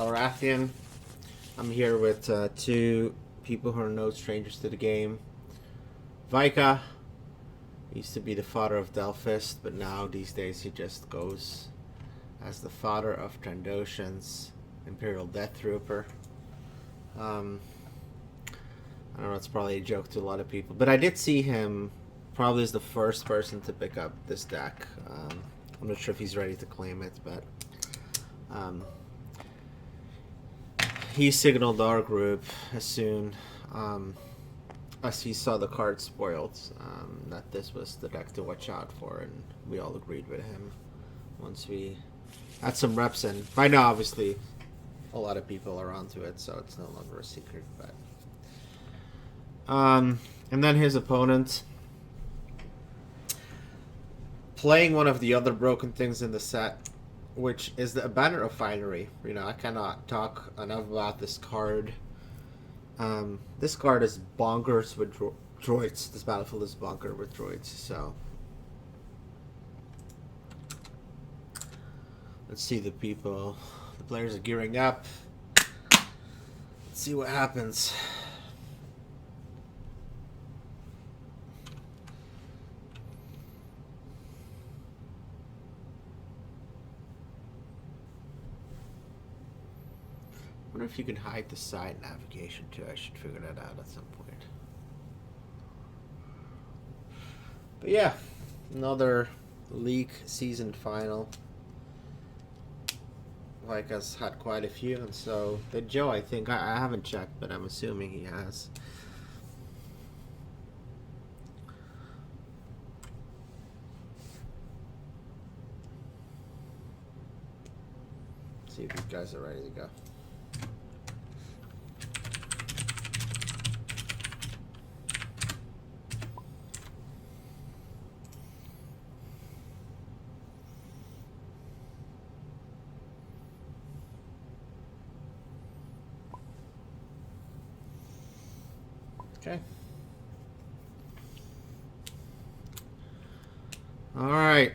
Arathian. I'm here with two people who are no strangers to the game. Vika used to be the father of Delphist, but now these days he just goes as the father of Trandoshans, Imperial Death Trooper. I don't know, it's probably a joke to a lot of people, but I did see him probably as the first person to pick up this deck. I'm not sure if he's ready to claim it, but he signaled our group as soon as he saw the card spoiled that this was the deck to watch out for, and we all agreed with him once we had some reps in. By now, obviously, a lot of people are onto it, so it's no longer a secret. But and then his opponent, playing one of the other broken things in the set, which is the Banner of Finery. You know, I cannot talk enough about this card. This card is bonkers with droids. This battlefield is bonkers with droids. So let's see the people. The players are gearing up. Let's see what happens. I wonder if you can hide the side navigation too. I should figure that out at some point. But yeah, another league season final. Like us had quite a few, and so did Joe. I think I haven't checked, but I'm assuming he has. Let's see if these guys are ready to go. Okay. Alright.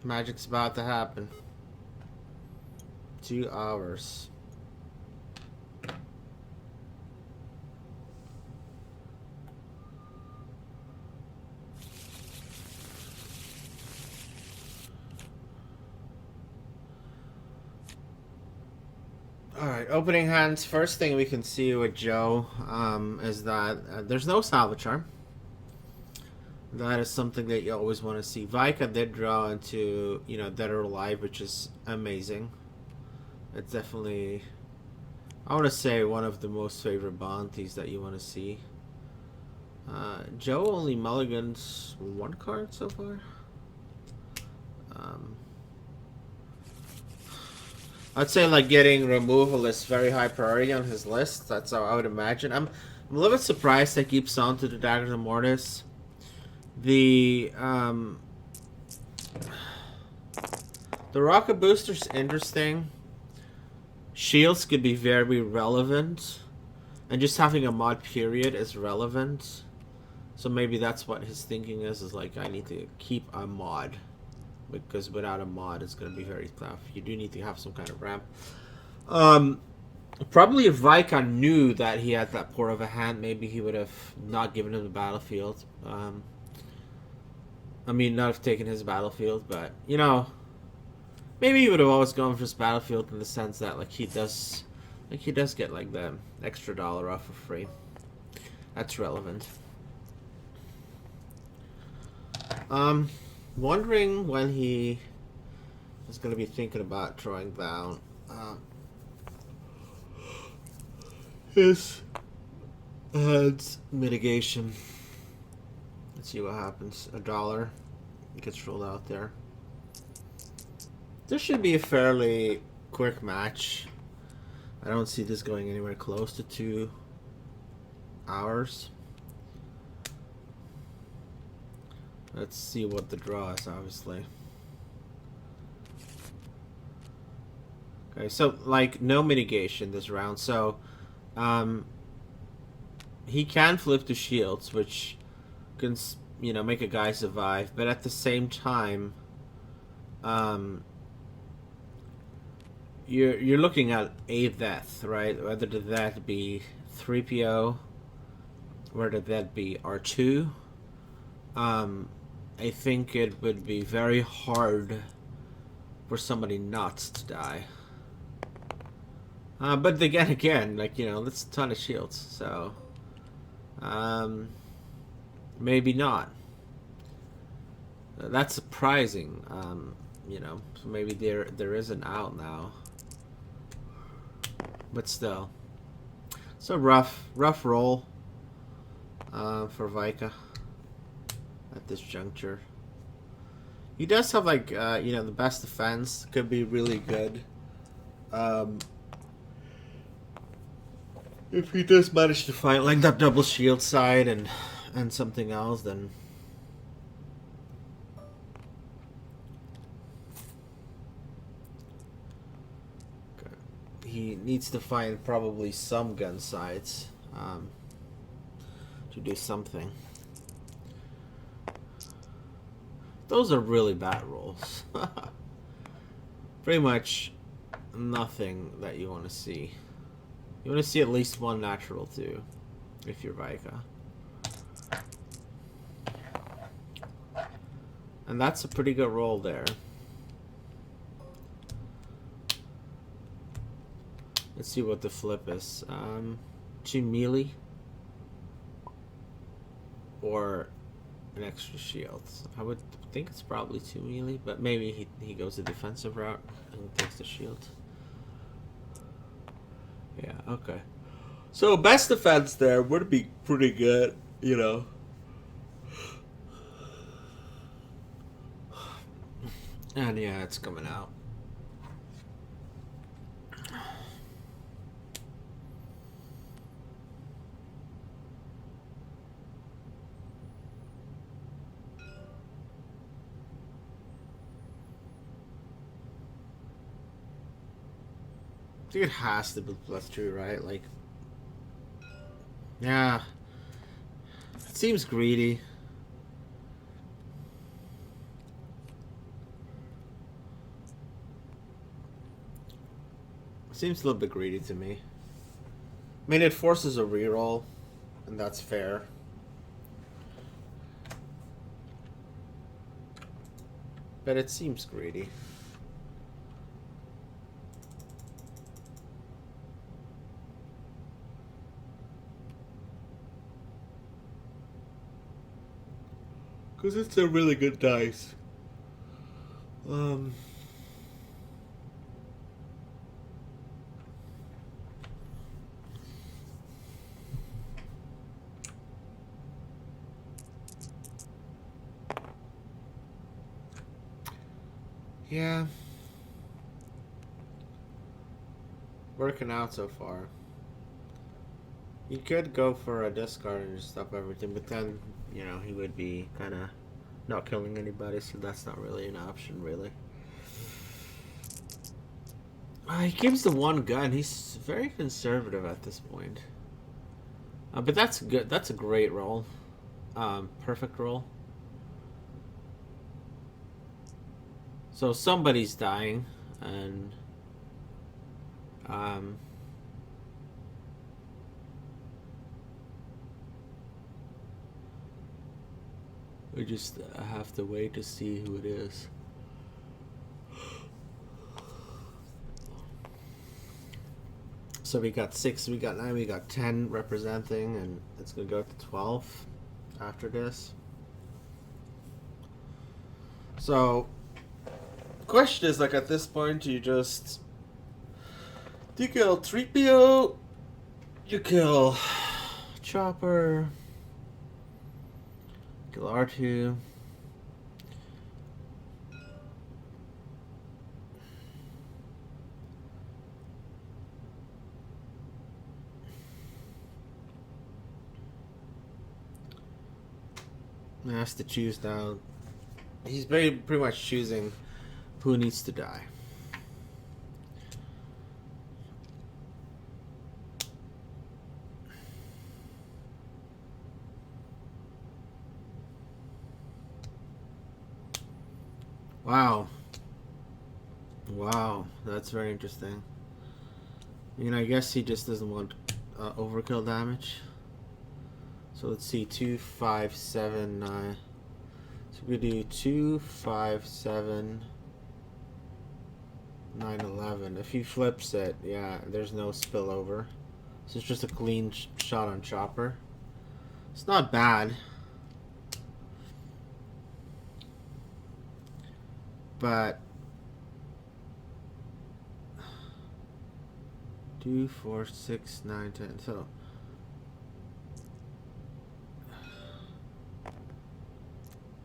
Magic's about to happen. 2 hours. Alright, opening hands. First thing we can see with Joe is that there's no salvage arm. That is something that you always want to see. Vika did draw into, you know, Dead or Alive, which is amazing. It's definitely, I want to say, one of the most favorite bounties that you want to see. Joe only mulligans 1 card so far. I'd say like getting removal is very high priority on his list. That's how I would imagine. I'm a little bit surprised that keeps on to the Daggers and Mortis. The rocket booster's interesting. Shields could be very relevant, and just having a mod period is relevant. So maybe that's what his thinking is like, I need to keep a mod, because without a mod it's going to be very tough. You do need to have some kind of ramp. Probably if Vika knew that he had that poor of a hand, maybe he would have not given him the battlefield. I mean, not have taken his battlefield, but, you know, maybe he would have always gone for his battlefield in the sense that, like, he does get, like, the extra dollar off for free. That's relevant. Wondering when he is going to be thinking about drawing down his head's mitigation. Let's see what happens. $1 gets rolled out there. This should be a fairly quick match. I don't see this going anywhere close to 2 hours. Let's see what the draw is, obviously. Okay, so, like, no mitigation this round. So, he can flip to shields, which can, you know, make a guy survive. But at the same time, you're looking at a death, right? Whether the death be 3PO, whether that be R2. I think it would be very hard for somebody not to die. But again, like, you know, that's a ton of shields, so maybe not. That's surprising. You know, so maybe there is an out now, but still, it's a rough roll for Vika at this juncture. He does have, like, you know, the best defense, could be really good. If he does manage to find, like, that double shield side and something else, then okay. He needs to find probably some gun sides to do something. Those are really bad rolls. Pretty much nothing that you want to see. You want to see at least one natural too, if you're Vika. And that's a pretty good roll there. Let's see what the flip is. 2 melee or an extra shield. I would think it's probably 2 melee, but maybe he goes the defensive route and takes the shield. Yeah, okay. So best defense there would be pretty good, you know. And yeah, it's coming out. I think it has to be +2, right? Like, yeah. It seems greedy. It seems a little bit greedy to me. I mean, it forces a reroll, and that's fair. But it seems greedy. Because it's a really good dice. Yeah. Working out so far. You could go for a discard and just stop everything, but then, you know, he would be kind of not killing anybody, so that's not really an option, really. He keeps the one gun. He's very conservative at this point. But that's good. That's a great roll. Perfect roll. So somebody's dying, and we just have to wait to see who it is. So we got 6, we got 9, we got 10 representing, and it's gonna go to 12 after this. So the question is, like, at this point, do you kill 3PO? You kill Chopper. Kill R2. He has to choose now. He's pretty much choosing who needs to die. Wow. Wow, that's very interesting. You know, I guess he just doesn't want overkill damage. So let's see, 2, 5, 7, 9. So we do 2, 5, 7, 9, 11. If he flips it, yeah, there's no spillover. So it's just a clean shot on Chopper. It's not bad. But 2, 4, 6, 9, 10. So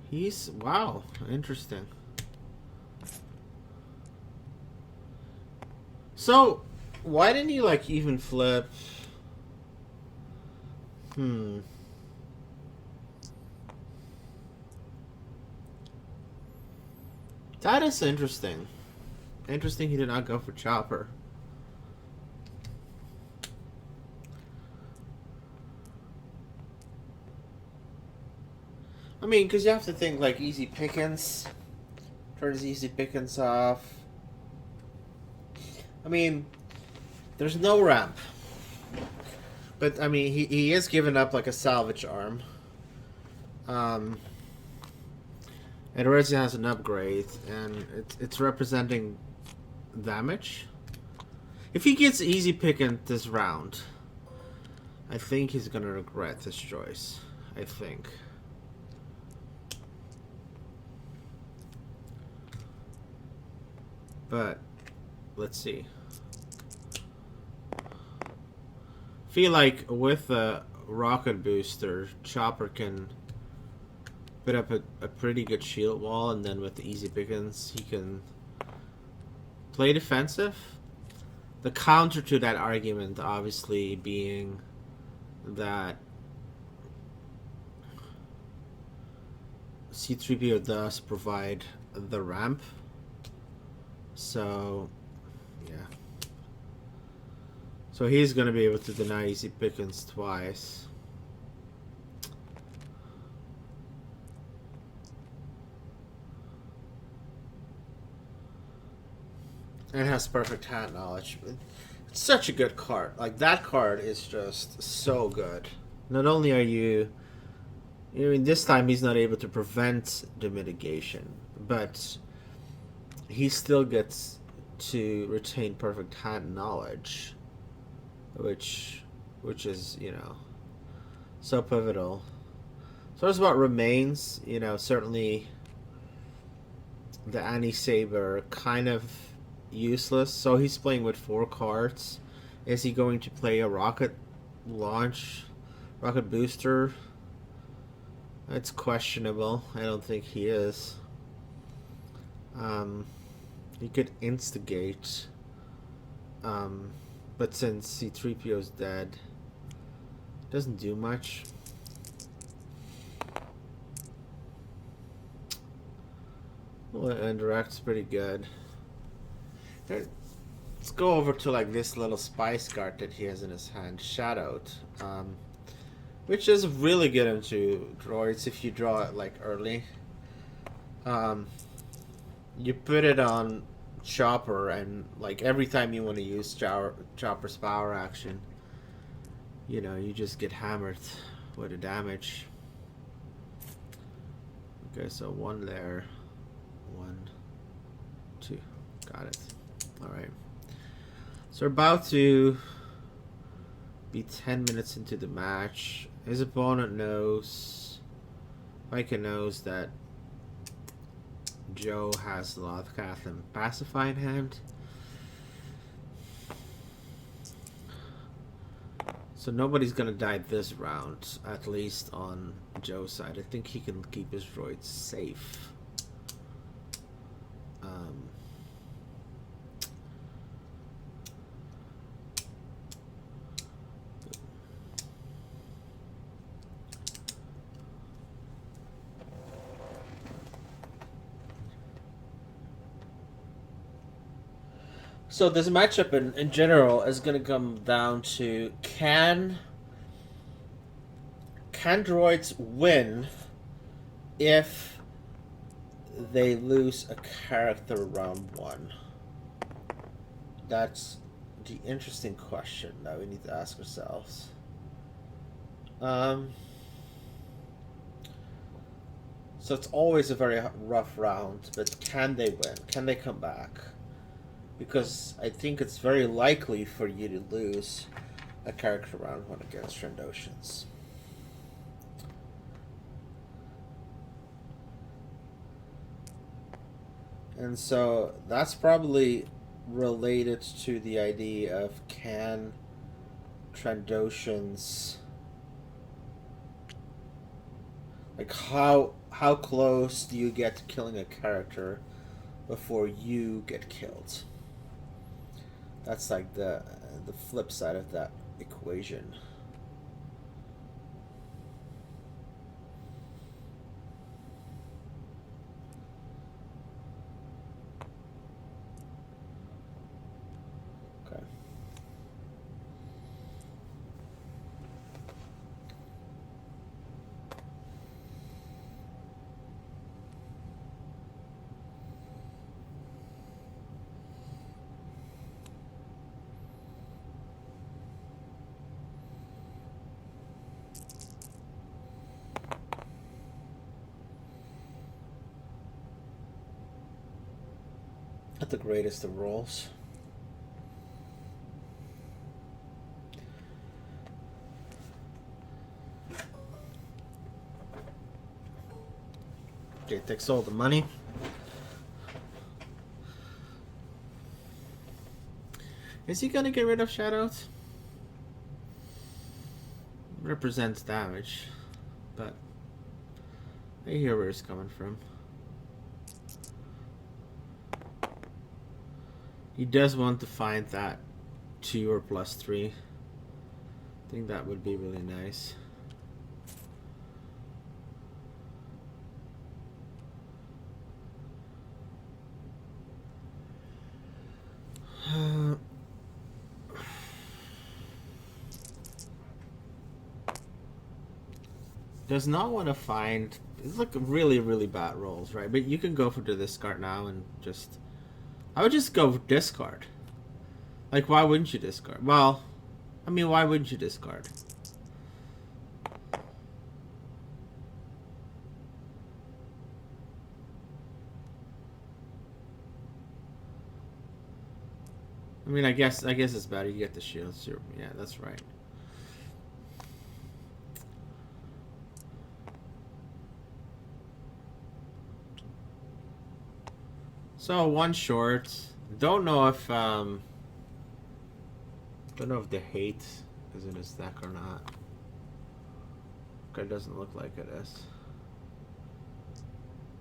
he's, wow, interesting. So why didn't he like even flip? That is interesting. Interesting he did not go for Chopper. I mean, because you have to think like easy pickings. Turns easy pickings off. I mean, there's no ramp. But, I mean, he is giving up like a salvage arm. It already has an upgrade, and it's representing damage. If he gets easy picking this round, I think he's gonna regret this choice. I think. But let's see. Feel like with a rocket booster, Chopper can put up a pretty good shield wall, and then with the easy pickings, he can play defensive. The counter to that argument, obviously, being that C-3PO does provide the ramp. So, yeah. So he's going to be able to deny easy pickings twice. And has perfect hand knowledge. It's such a good card. Like, that card is just so good. Not only are you... I mean, this time he's not able to prevent the mitigation, but he still gets to retain perfect hand knowledge, which is, you know, so pivotal. So as what remains, you know, certainly the anti-saber kind of useless. So he's playing with 4 cards. Is he going to play a rocket launch, rocket booster? That's questionable. I don't think he is. He could instigate. But since C-3PO is dead, doesn't do much. Well, Indirect's pretty good. Let's go over to like this little spice card that he has in his hand, Shadowed, which is really good into droids if you draw it like early. You put it on Chopper, and like every time you want to use Chopper's power action, you know, you just get hammered with the damage. Okay, so 1 there, 1, 2, got it. Alright. So we're about to be 10 minutes into the match. His opponent knows, Vika knows that Joe has Lothcath and Pacify in hand. So nobody's gonna die this round, at least on Joe's side. I think he can keep his droids safe. So this matchup in general is going to come down to can droids win if they lose a character round 1? That's the interesting question that we need to ask ourselves. So it's always a very rough round, but can they win? Can they come back? Because I think it's very likely for you to lose a character round 1 against Trandosians. And so that's probably related to the idea of can Trandosians, like how close do you get to killing a character before you get killed? That's like the flip side of that equation. Okay. Not the greatest of rolls. Okay, takes all the money. Is he gonna get rid of shadows? Represents damage, but I hear where it's coming from. He does want to find that 2 or +3. I think that would be really nice. Does not want to find. It's like really, really bad rolls, right? But you can go for the discard now and just. I would just go discard. Like, why wouldn't you discard? Well, I mean, why wouldn't you discard? I mean, I guess it's better. You get the shields. Yeah, that's right. So 1 short. Don't know if the hate is in his deck or not. Okay, it doesn't look like it is.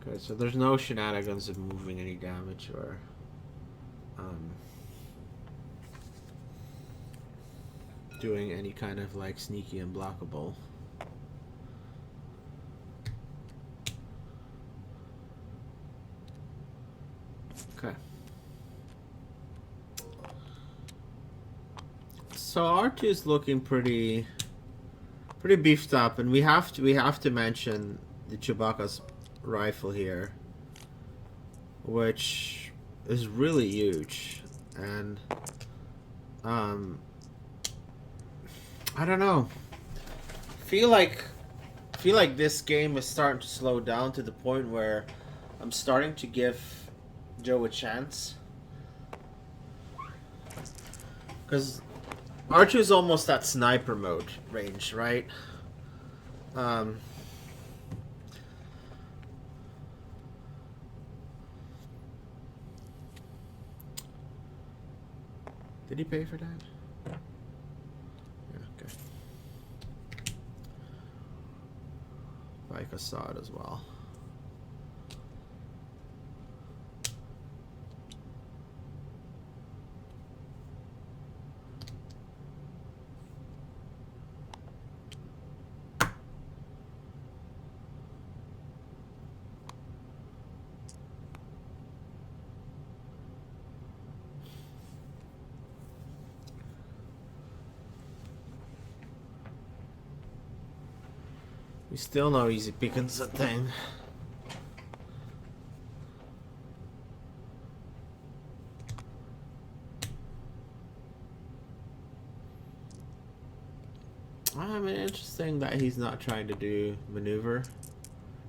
Okay, so there's no shenanigans of moving any damage or doing any kind of like sneaky and blockable. Okay. So R2 is looking pretty beefed up, and we have to mention the Chewbacca's rifle here, which is really huge, and I don't know. Feel like this game is starting to slow down to the point where I'm starting to give Joe a chance, because R2 is almost at sniper mode range, right? Did he pay for that? Yeah, okay. Vika saw it as well. We still know easy pickings a thing. I mean, interesting that he's not trying to do maneuver.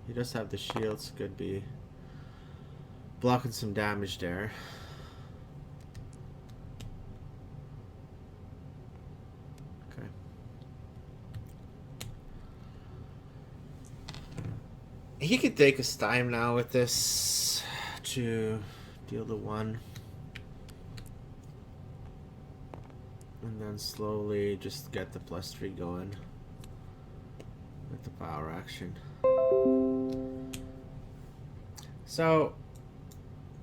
He does have the shields, could be blocking some damage there. Okay. He could take his time now with this to deal the 1. And then slowly just get the +3 going with the power action. So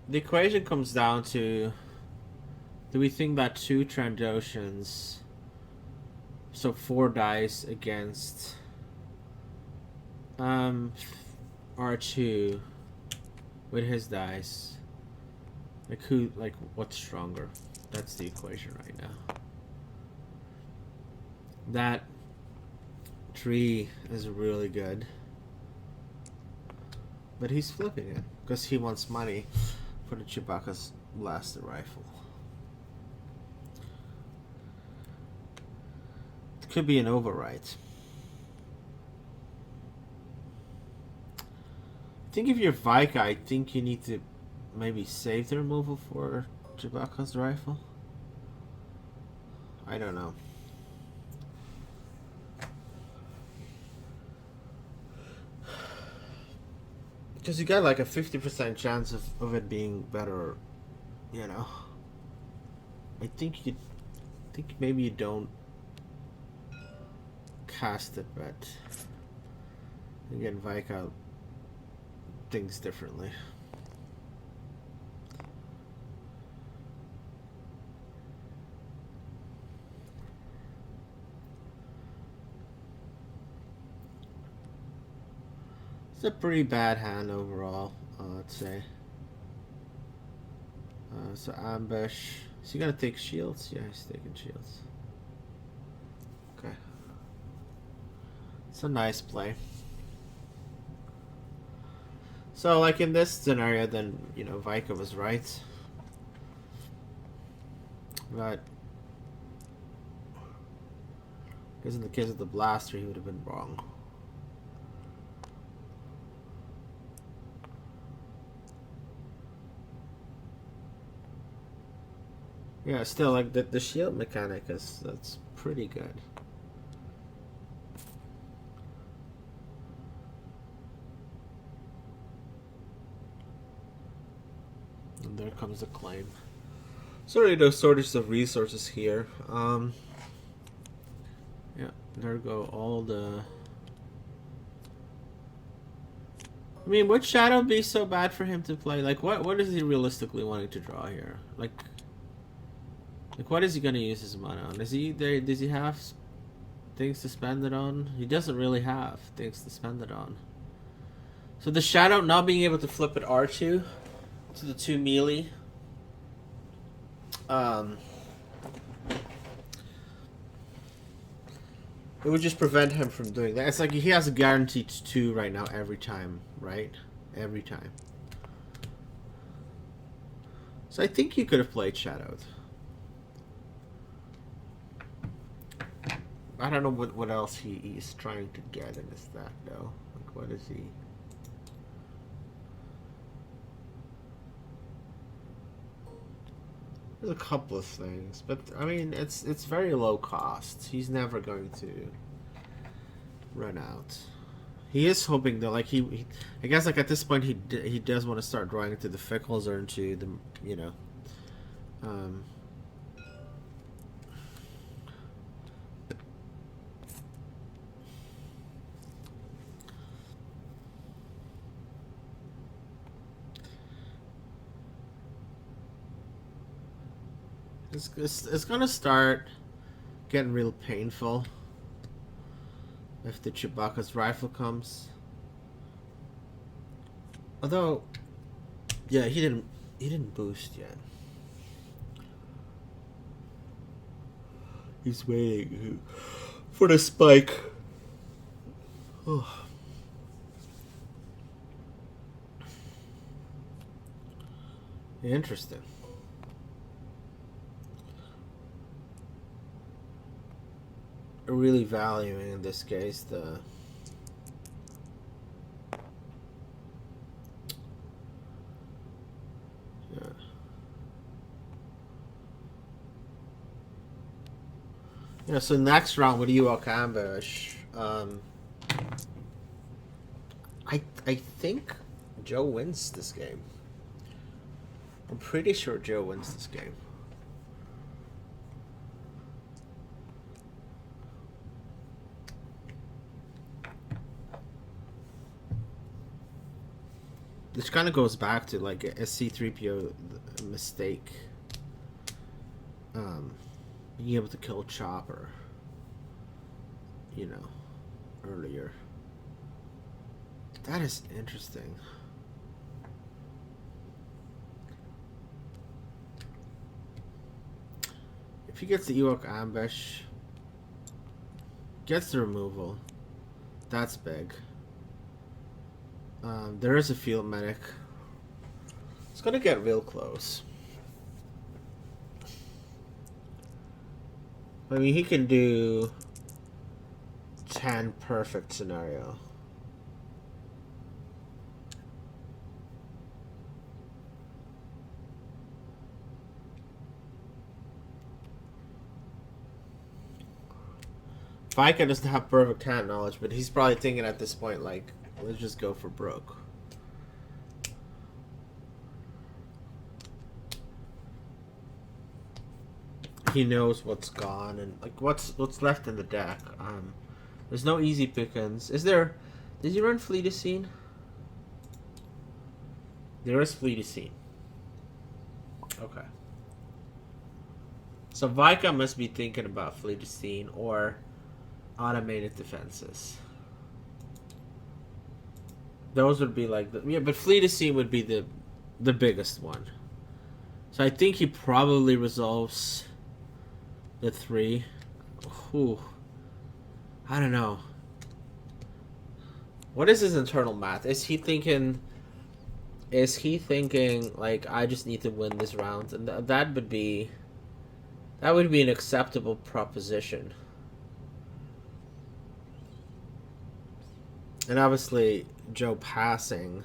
the equation comes down to, do we think that 2 Trandoshans, so 4 dice against R2 with his dice, like what's stronger? That's the equation right now. That 3 is really good, but he's flipping it because he wants money for the Chewbacca's blaster rifle. It could be an overwrite. I think if you're Vika, I think you need to maybe save the removal for Chewbacca's rifle. I don't know. Because you got like a 50% chance of it being better, you know. I think maybe you don't cast it, but again, Vika thinks differently. It's a pretty bad hand overall, I'd say. So ambush. Is he gonna take shields? Yeah, he's taking shields. Okay. It's a nice play. So, like in this scenario, then, you know, Vika was right. But, because in the case of the blaster, he would have been wrong. Yeah, still, like, the shield mechanic that's pretty good. And there comes the claim. Sorry, no shortage of resources here. Yeah, there go all the... I mean, would Shadow be so bad for him to play? Like, what is he realistically wanting to draw here? Like what is he gonna use his mana on? Does he have things to spend it on? He doesn't really have things to spend it on. So the Shadow not being able to flip at R2 to the 2 melee, it would just prevent him from doing that. It's like he has a guaranteed 2 right now every time, right? Every time. So I think he could have played Shadowed. I don't know what else he's trying to get in his deck, though. Like, what is he? There's a couple of things, but I mean, it's very low cost. He's never going to run out. He is hoping though, like he I guess like at this point he does want to start drawing into the Fickles or into the, you know, it's gonna start getting real painful if the Chewbacca's rifle comes. Although, yeah, he didn't boost yet. He's waiting for the spike. Oh. Interesting. really valuing in this case the so next round with Ewok Ambush, I think Joe wins this game. I'm pretty sure Joe wins this game. This kind of goes back to like a C-3PO mistake. Being able to kill Chopper, earlier. That is interesting. If he gets the Ewok Ambush, gets the removal, that's big. There is a field medic. It's gonna get real close. I mean, he can do 10 perfect scenario. Vika doesn't have perfect hand knowledge, but he's probably thinking at this point, like, let's just go for broke. He knows what's gone and like what's left in the deck. There's no easy pickings. Is there? Did you run Fleetacine? There is Fleetacine. Okay. So Vika must be thinking about Fleetacine or automated defenses. Those would be like the, yeah, but Fleetacine would be the biggest one. So I think he probably resolves the 3. Ooh. I don't know. What is his internal math? Is he thinking like I just need to win this round? And that would be an acceptable proposition. And obviously Joe passing,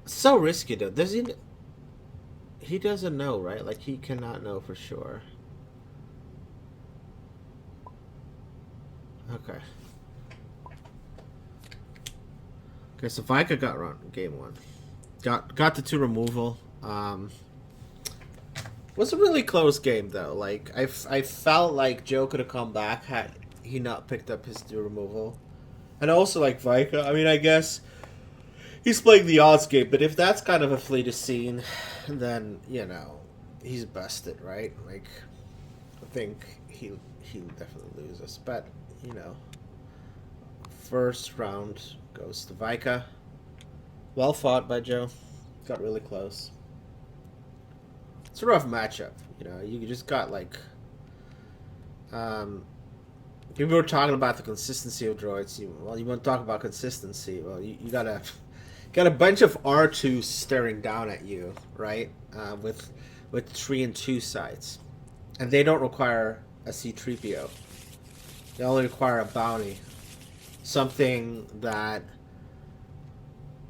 so risky though. Does he doesn't know, right? Like he cannot know for sure. Okay. Okay, so Vika got run game 1. Got the 2 removal. Was a really close game though. Like I felt like Joe could have come back had he not picked up his 2 removal. And also like Vika, I mean I guess he's playing the odds game, but if that's kind of a Fleetacine, then he's busted, right? Like I think he'll definitely lose us. But first round goes to Vika. Well fought by Joe. Got really close. It's a rough matchup, You just got like, people were talking about the consistency of droids. You want to talk about consistency? Well, you got a bunch of R2s staring down at you, right? With 3 and 2 sights, and they don't require a C-3PO. They only require a bounty, something that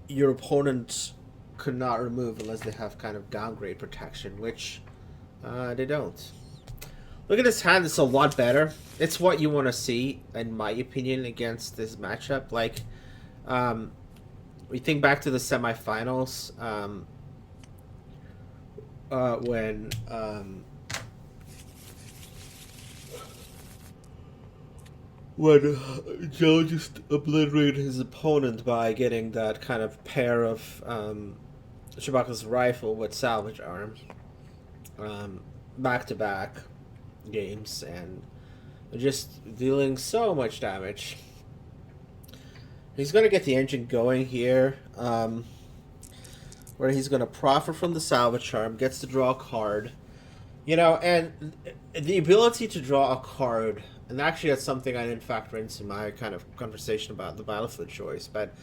your opponent could not remove unless they have kind of downgrade protection, which they don't. Look at this hand; it's a lot better. It's what you want to see, in my opinion, against this matchup. Like, we think back to the semifinals when Joe just obliterated his opponent by getting that kind of pair of Chewbacca's rifle with salvage arms, back-to-back games, and just dealing so much damage. He's going to get the engine going here, where he's going to profit from the salvage charm, gets to draw a card, and the ability to draw a card, and actually that's something I didn't factor into my kind of conversation about the battlefield choice, but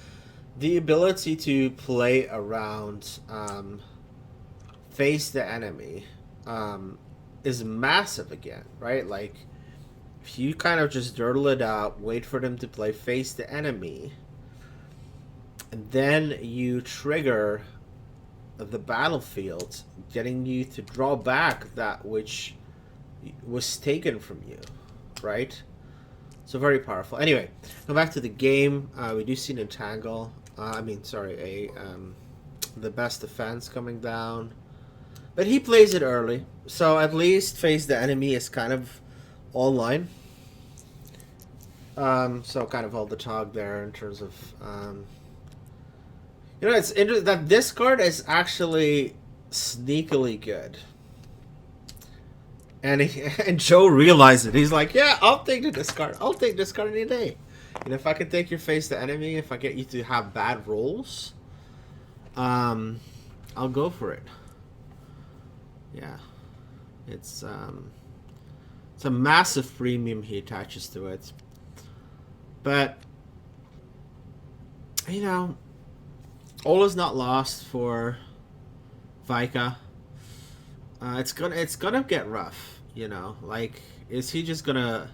the ability to play around face the enemy is massive again, right? Like, if you kind of just dirtle it out, wait for them to play face the enemy, and then you trigger the battlefield, getting you to draw back that which was taken from you, right? So very powerful. Anyway, go back to the game. We do see an entangle. The best defense coming down. But he plays it early. So at least face the enemy is kind of online. So kind of all the talk there in terms of... it's interesting that this card is actually sneakily good. And Joe realized it. He's like, yeah, I'll take the discard. I'll take discard any day. And if I can take your face the enemy, if I get you to have bad rolls, I'll go for it. Yeah. It's a massive premium he attaches to it. But, all is not lost for Vika. It's gonna get rough, Like, is he gonna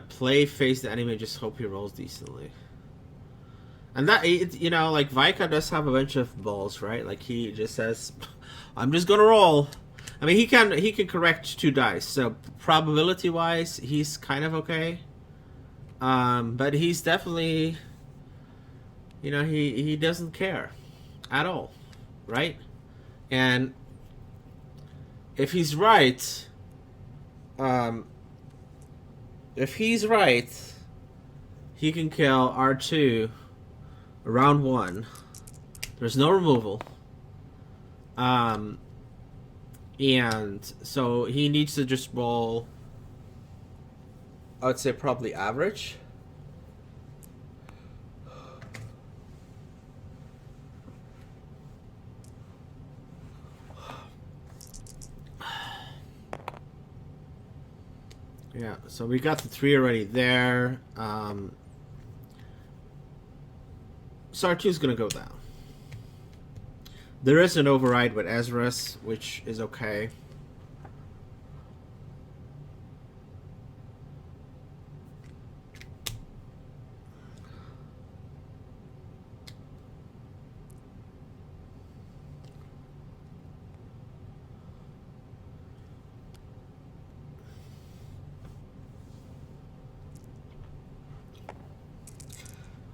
play face the enemy and just hope he rolls decently? And that, like, Vika does have a bunch of balls, right? Like, he just says, I'm just gonna roll. I mean, he can correct 2 dice, so probability wise, he's kind of okay. But he's definitely, he doesn't care at all, right? And if he's right, he can kill R2 round 1. There's no removal. And so he needs to just roll, I would say probably average. Yeah, so we got the 3 already there. So R2's gonna go down. There is an override with Ezra's, which is okay.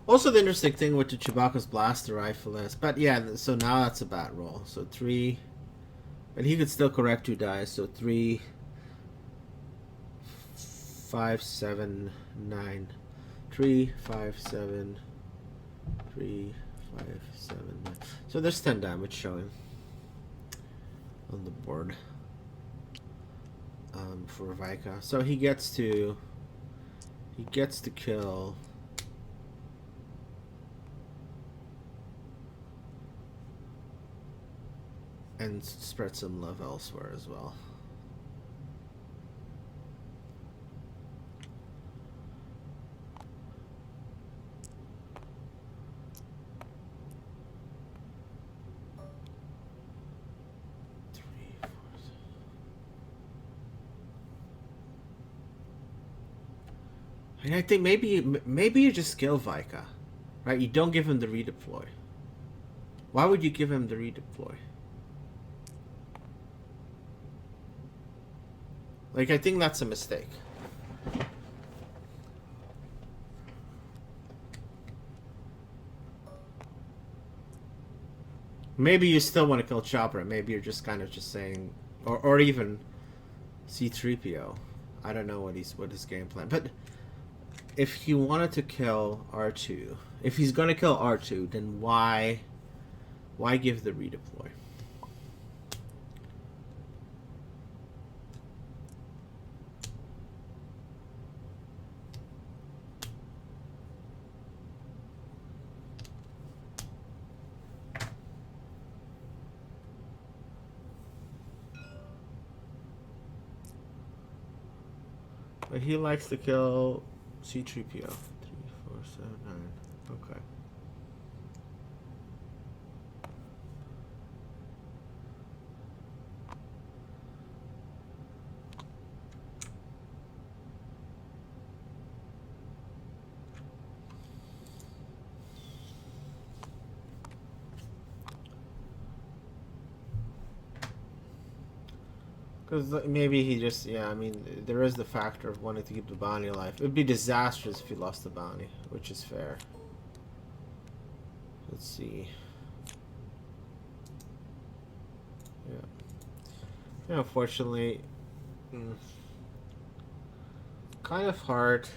Also, the interesting thing with the Chewbacca's blaster rifle is, but yeah, so now that's a bad roll. So 3, and he could still correct 2 dice. So 3, 5, 7, 9, 3, 5, 7, 3, 5, 7, 9. So there's 10 damage showing on the board for Vika. So he gets to kill. And spread some love elsewhere as well. And I think maybe you just kill Vika, right? You don't give him the redeploy. Why would you give him the redeploy? Like, I think that's a mistake. Maybe you still want to kill Chopper. Maybe you're just kind of just saying, or even C-3PO. I don't know what his game plan. But if he wanted to kill R2, if he's gonna kill R2, then why give the redeploy? But he likes to kill C-3PO. 3, 4, 7, 9. Okay. Because maybe he just, yeah, I mean, there is the factor of wanting to keep the bounty alive. It would be disastrous if he lost the bounty, which is fair. Let's see. Yeah. Yeah, unfortunately, kind of hard.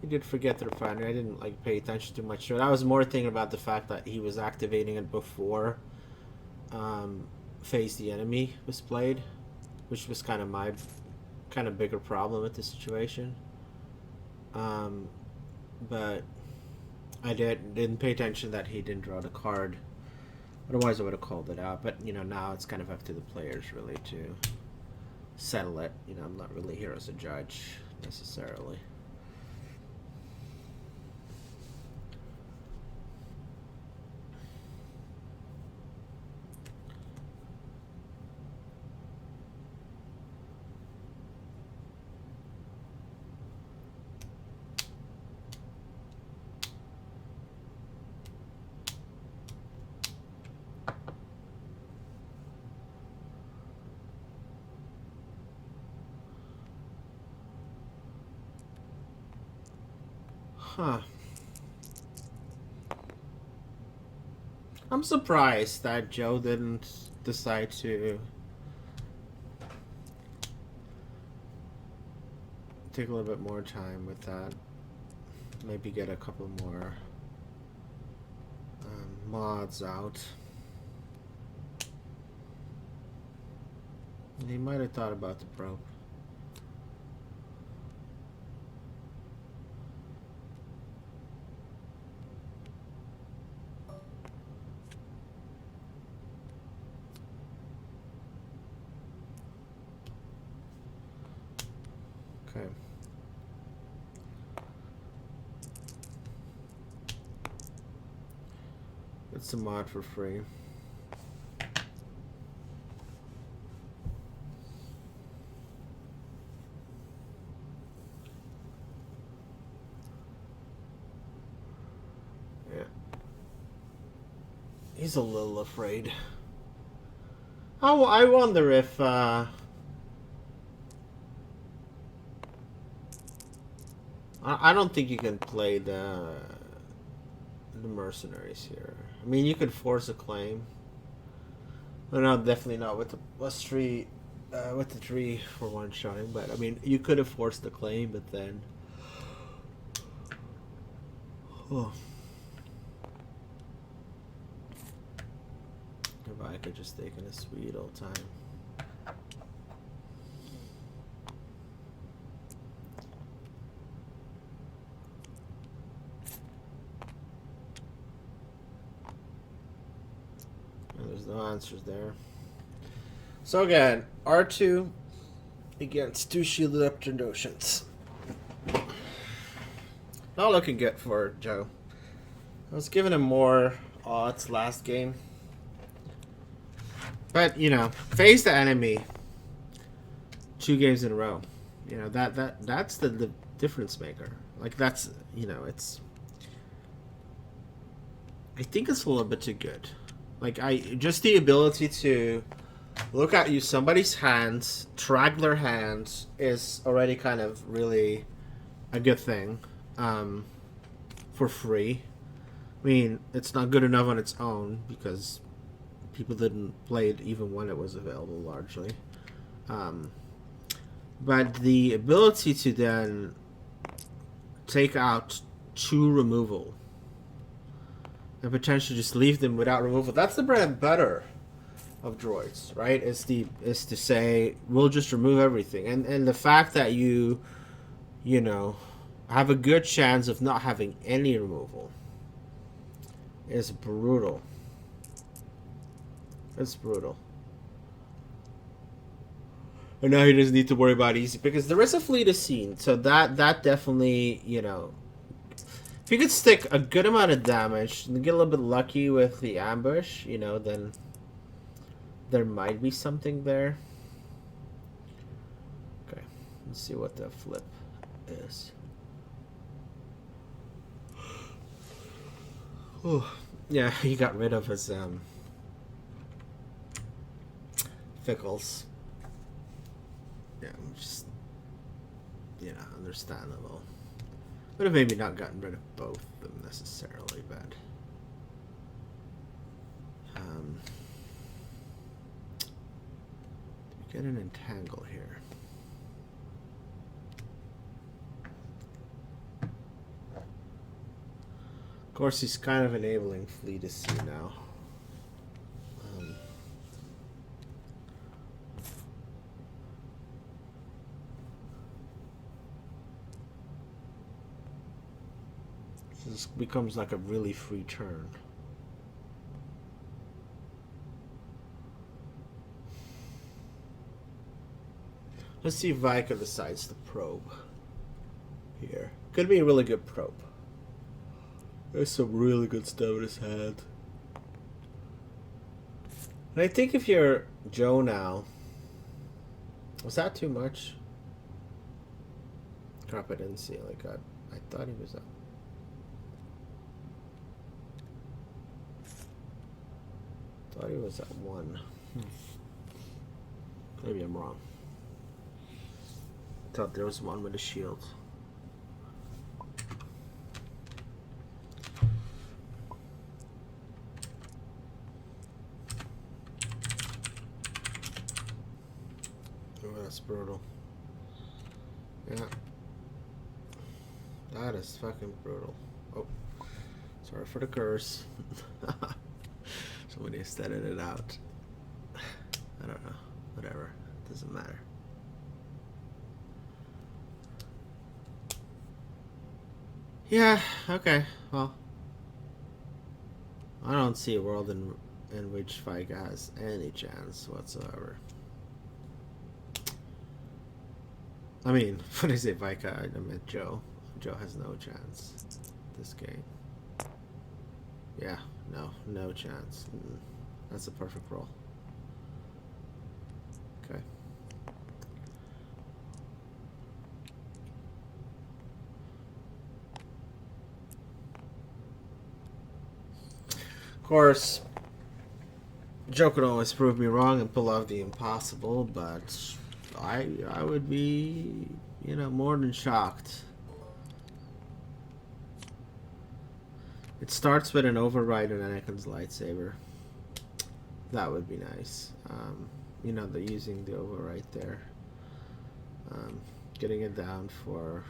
He did forget the refinery. I didn't like pay attention too much to it. I was more thinking about the fact that he was activating it before Face the Enemy was played, which was kind of my bigger problem with the situation. But I didn't pay attention that he didn't draw the card. Otherwise, I would have called it out. But you know, now it's kind of up to the players really to settle it. You know, I'm not really here as a judge necessarily. Huh. I'm surprised that Joe didn't decide to take a little bit more time with that. Maybe get a couple more mods out. And he might have thought about the probe. Okay. It's a mod for free. Yeah. He's a little afraid. Oh, I wonder if I don't think you can play the mercenaries here. I mean, you could force a claim. Well, no, definitely not with the +3, with the 3 for one shotting. But I mean, you could have forced the claim, but then, oh, if I could just take in a sweet old time. There's no answers there. So again, R2 against 2 shielded up Trandosians. Not looking good for Joe. I was giving him more odds last game. But, you know, face the enemy 2 games in a row. You know, that's the difference maker. Like, that's, you know, it's... I think it's a little bit too good. Like, just the ability to look at somebody's hands, track their hands, is already kind of really a good thing for free. I mean, it's not good enough on its own because people didn't play it even when it was available, largely. But the ability to then take out 2 removal and potentially just leave them without removal. That's the bread and butter of droids, right? Is to say we'll just remove everything, and the fact that you know, have a good chance of not having any removal is brutal. It's brutal. And now he doesn't need to worry about easy because there is a fleet of scene, so that definitely, you know. If you could stick a good amount of damage and get a little bit lucky with the ambush, you know, then there might be something there. Okay, let's see what the flip is. Oh, yeah, he got rid of his Fickles. Yeah, just, you know, understandable. Would have maybe not gotten rid of both of them necessarily, but get an entangle here. Of course, he's kind of enabling Flea to see now. This becomes like a really free turn. Let's see if Vika decides to probe here. Could be a really good probe. There's some really good stuff in his hand. And I think if you're Joe now... Was that too much? Crap, I didn't see it like that. I thought he was up. Thought he was at 1. Maybe I'm wrong. Thought there was one with a shield. Oh, that's brutal. Yeah. That is fucking brutal. Oh. Sorry for the curse. Somebody studied it out. I don't know. Whatever. Doesn't matter. Yeah, okay. Well, I don't see a world in which Vika has any chance whatsoever. I mean, when I say Vika, I meant Joe. Joe has no chance this game. Yeah, no chance. That's a perfect roll. Okay. Of course, Joe could always prove me wrong and pull off the impossible, but I would be, you know, more than shocked. It starts with an override and Anakin's lightsaber. That would be nice. You know, they're using the override there. Getting it down for...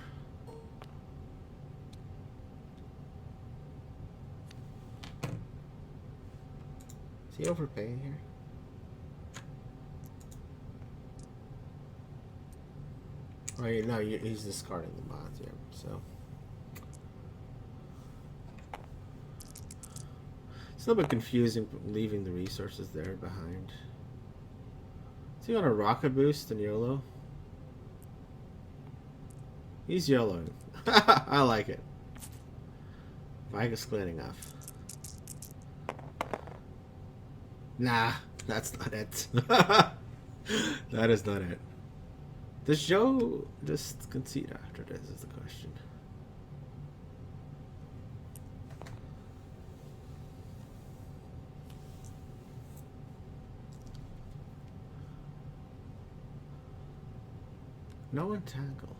Is he overpaying here? Oh, yeah, no, he's discarding the mods, yeah, so... It's a little bit confusing leaving the resources there behind. Is he on a rocket boost in YOLO? He's YOLOing. I like it. Vika's cleaning off. Nah, that's not it. That is not it. Does Joe just concede after this is the question. No entangle.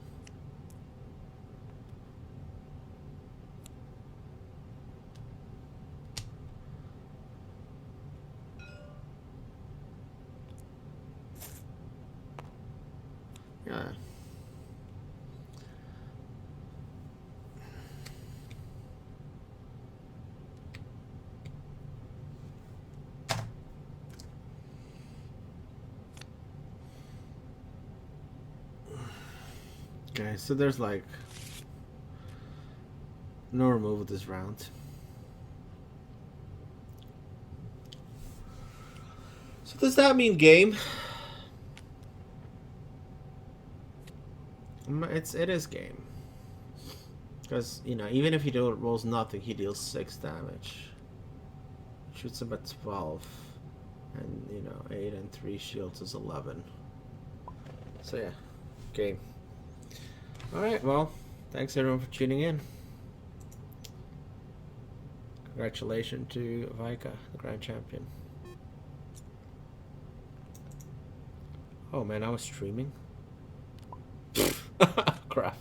Yeah. Okay, so there's like no removal this round. So does that mean game? It is game. Because, you know, even if he rolls nothing, he deals 6 damage. Shoots him at 12. And, you know, 8 and 3 shields is 11. So, yeah. Game. Alright, well, thanks everyone for tuning in. Congratulations to Vika, the Grand Champion. Oh man, I was streaming. Crap.